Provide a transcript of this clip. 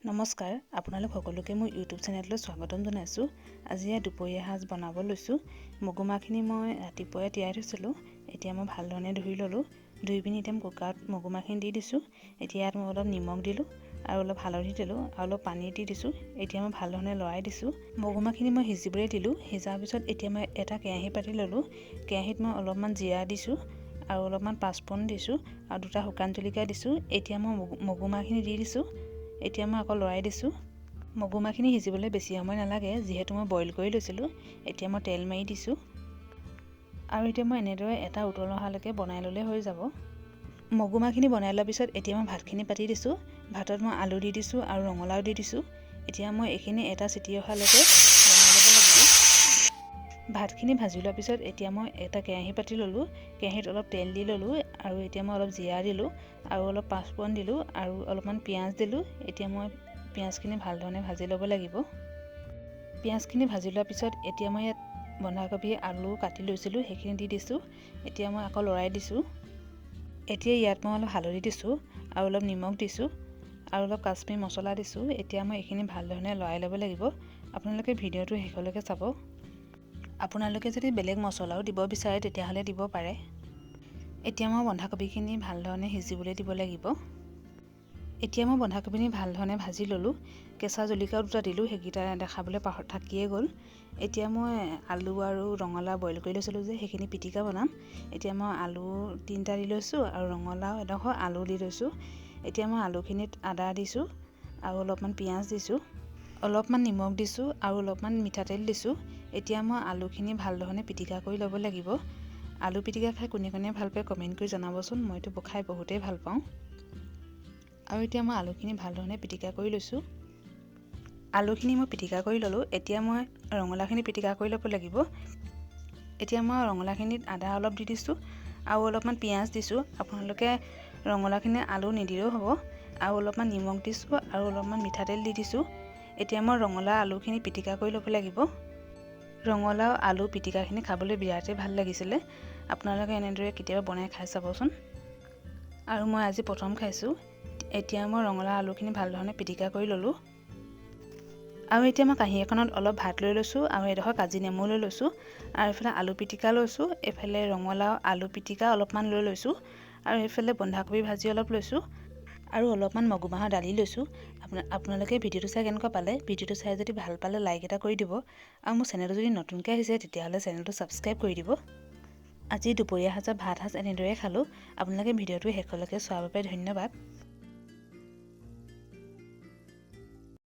নমস্কাৰ, আপোনালোক সকলোকে মোৰ ইউটিউব চেনেললৈ স্বাগতম জনাইছোঁ। আজি দুপৰীয়া সাজ বনাব লৈছোঁ। মগু মাহখিনি মই ৰাতিপুৱাই তিয়াই থৈছিলোঁ। এতিয়া মই ভালধৰণে ধুই ল'লোঁ। ধুই পিনি এতিয়া কুকাৰত মগু মাহখিনি দি দিছোঁ। এতিয়া ইয়াত মই অলপ নিমখ দিলোঁ আৰু অলপ হালধি দিলোঁ আৰু অলপ পানী দি দিছোঁ। এতিয়া মই ভালধৰণে লৰাই দিছোঁ। মগু মাহখিনি মই সিজিবলৈ দিলোঁ। সিজাৰ পিছত এতিয়া মই এটা কেৰাহী পাতি ল'লোঁ। কেৰাহীত মই অলপমান জিৰা দিছোঁ আৰু অলপমান পাঁচফোৰণ দিছোঁ আৰু দুটা শুকান জলকীয়া দিছোঁ। এতিয়া মই মগু মাহখিনি দি দিছোঁ। এতিয়া মই আকৌ লৰাই দিছোঁ। মগু মাহখিনি সিজিবলৈ বেছি সময় নালাগে, যিহেতু মই বইল কৰি লৈছিলোঁ। এতিয়া মই তেল মাৰি দিছোঁ আৰু এতিয়া মই এনেদৰে এটা উতল অহালৈকে বনাই ল'লে হৈ যাব। মগু মাহখিনি বনাই লোৱাৰ পিছত এতিয়া মই ভাতখিনি পাতি দিছোঁ। ভাতত মই আলু দি দিছোঁ আৰু ৰঙালাও দি দিছোঁ। এতিয়া মই এইখিনি এটা চিটি অহালৈকে বনাই ল'ব লাগিব। ভাতখিনি ভাজি লোৱাৰ পিছত এতিয়া মই এটা কেৰাহী পাতি ল'লোঁ। কেৰাহীত অলপ তেল দি ল'লোঁ আৰু এতিয়া মই অলপ জিৰা দিলোঁ আৰু অলপ পাঁচফোৰণ দিলোঁ আৰু অলপমান পিঁয়াজ দিলোঁ। এতিয়া মই পিঁয়াজখিনি ভালধৰণে ভাজি ল'ব লাগিব। পিঁয়াজখিনি ভাজি লোৱাৰ পিছত এতিয়া মই ইয়াত বন্ধাকবি আলু কাটি লৈছিলোঁ, সেইখিনি দি দিছোঁ। এতিয়া মই আকৌ লৰাই দিছোঁ। এতিয়া ইয়াত মই অলপ হালধি দিছোঁ আৰু অলপ নিমখ দিছোঁ আৰু অলপ কাশ্মীৰ মছলা দিছোঁ। এতিয়া মই এইখিনি ভালধৰণে লৰাই ল'ব লাগিব। আপোনালোকে ভিডিঅ'টো শেষলৈকে চাব। আপোনালোকে যদি বেলেগ মছলাও দিব বিচাৰে তেতিয়াহ'লে দিব পাৰে। এতিয়া মই বন্ধাকবিখিনি ভালধৰণে সিজিবলৈ দিব লাগিব। এতিয়া মই বন্ধাকবিখিনি ভালধৰণে ভাজি ল'লোঁ। কেঁচা জলকীয়াও দুটা দিলোঁ, সেইকেইটা দেখাবলৈ থাকিয়ে গ'ল। এতিয়া মই আলু আৰু ৰঙালাও বইল কৰি লৈছিলোঁ যে সেইখিনি পিটিকা বনাম। এতিয়া মই আলু 3টা দি লৈছোঁ আৰু ৰঙালাও এডোখৰ আলু দি লৈছোঁ। এতিয়া মই আলুখিনিত আদা দিছোঁ আৰু অলপমান পিঁয়াজ দিছোঁ, অলপমান নিমখ দিছোঁ আৰু অলপমান মিঠাতেল দিছোঁ। এতিয়া মই আলুখিনি ভালধৰণে পিটিকা কৰি ল'ব লাগিব। আলু পিটিকা খাই কোনে কোনে ভাল পায় কমেণ্ট কৰি জনাবচোন। মইতো খাই বহুতেই ভাল পাওঁ। আৰু এতিয়া মই আলুখিনি ভালধৰণে পিটিকা কৰি লৈছোঁ। আলুখিনি মই পিটিকা কৰি ল'লোঁ। এতিয়া মই ৰঙালাওখিনি পিটিকা কৰি ল'ব লাগিব। এতিয়া মই ৰঙালাওখিনিত আদা অলপ দি দিছোঁ আৰু অলপমান পিঁয়াজ দিছোঁ। আপোনালোকে ৰঙালাওখিনি আলু নিদিলেও হ'ব। আৰু অলপমান নিমখ দিছোঁ আৰু অলপমান মিঠাতেল দি দিছোঁ। এতিয়া মই ৰঙালাও আলুখিনি পিটিকা কৰি ল'ব লাগিব। ৰঙালাও আলু পিটিকাখিনি খাবলৈ বিৰাটেই ভাল লাগিছিলে। আপোনালোকে এনেদৰে কেতিয়াবা বনাই খাই চাবচোন। আৰু মই আজি প্ৰথম খাইছোঁ। এতিয়া মই ৰঙালাও আলুখিনি ভালধৰণে পিটিকা কৰি ল'লোঁ। আৰু এতিয়া মই কাঁহী এখনত অলপ ভাত লৈ লৈছোঁ আৰু এডোখৰ কাজি নেমু লৈ লৈছোঁ আৰু এইফালে আলু পিটিকা লৈছোঁ। এইফালে ৰঙালাও আলু পিটিকা অলপমান লৈ লৈছোঁ আৰু এইফালে বন্ধাকবি ভাজি অলপ লৈছোঁ আৰু অলপমান মগু মাহৰ দালি লৈছোঁ। আপোনালোকে ভিডিঅ'টো চাই কেনেকুৱা পালে? ভিডিঅ'টো চাই যদি ভাল পালে লাইক এটা কৰি দিব আৰু মোৰ চেনেলটো যদি নতুনকৈ আহিছে তেতিয়াহ'লে চেনেলটো ছাবস্ক্ৰাইব কৰি দিব। আজি দুপৰীয়া সাঁজত ভাত সাঁজ এনেদৰে খালোঁ। আপোনালোকে ভিডিঅ'টো শেষলৈকে চোৱাৰ বাবে ধন্যবাদ।